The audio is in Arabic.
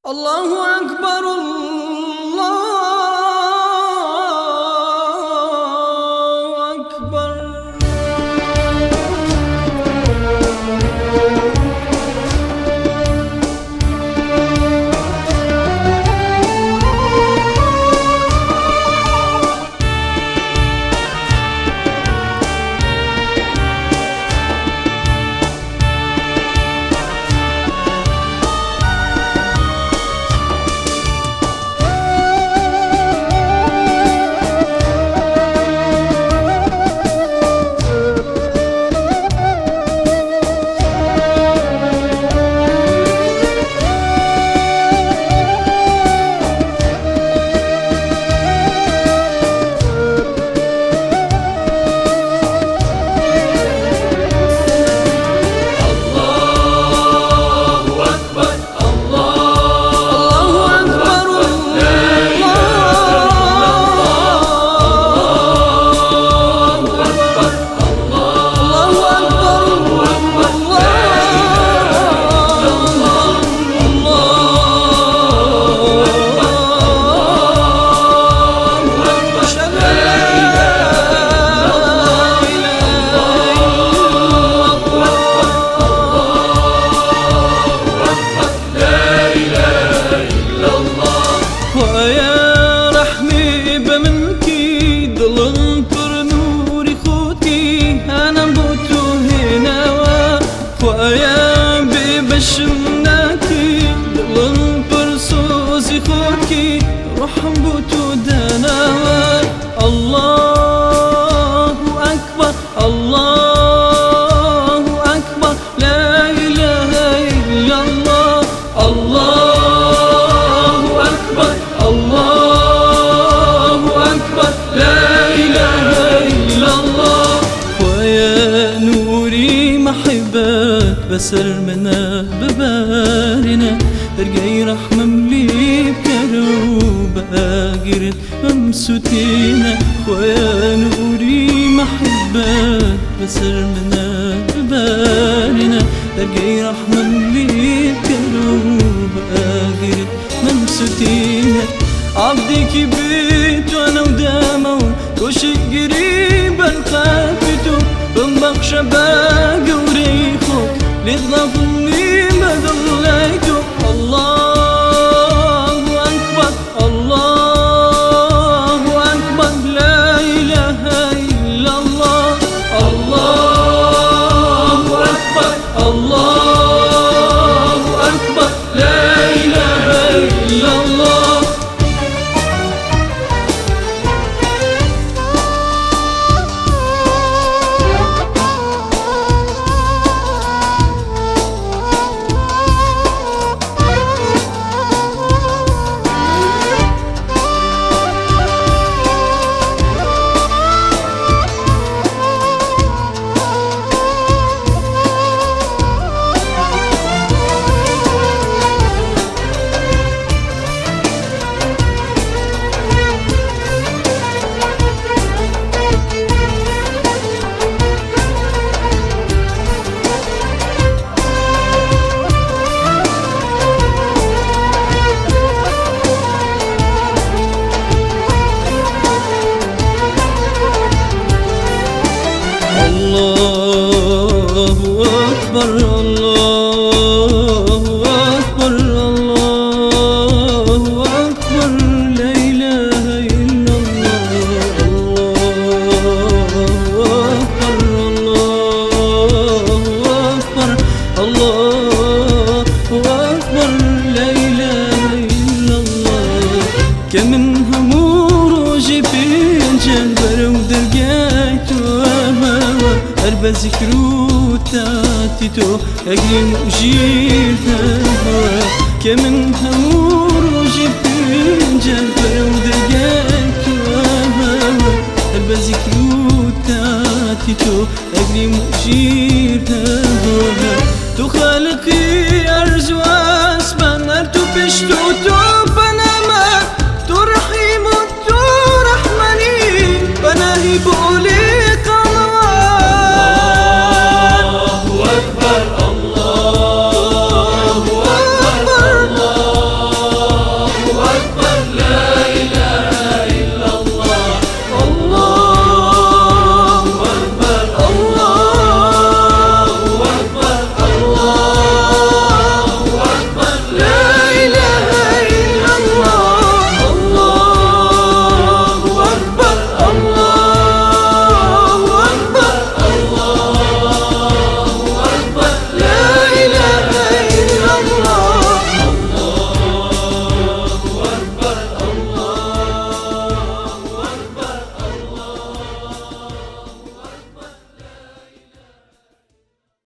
الله أكبر الله أكبر. ويا ببشمناكي ضلن برسوزي خوكي رحبوتو دناوا. الله أكبر الله أكبر لا إله إلا الله. الله أكبر الله أكبر لا إله إلا الله. ويا نوري محبات بسر منا ببارنا رجعي رحمة ملي بكروب قرت ممسوتينا. ويا نوري محبات بسر منا ببارنا رجعي رحمة ملي بكروب قرت ممسوتينا. عبدك بيت وانا ودامه وشك قريبا خافتو بنبق شباق وريخو لتغفلني ما ضليتو. الله أكبر الله أكبر لا إله إلا الله. الله أكبر الله أكبر لا إله إلا الله. الله أكبر الله أكبر الله أكبر لا إله إلا الله. الله أكبر الله أكبر الله أكبر لا إله إلا الله. كمن همور وجبين جنبر ودرقايتو أربى ذكرو تاتيتو أجري مؤجير هوا. كمن همور وجبين جنبر ودرقايتو أربى ذكرو تاتيتو أجري مؤجير هوا.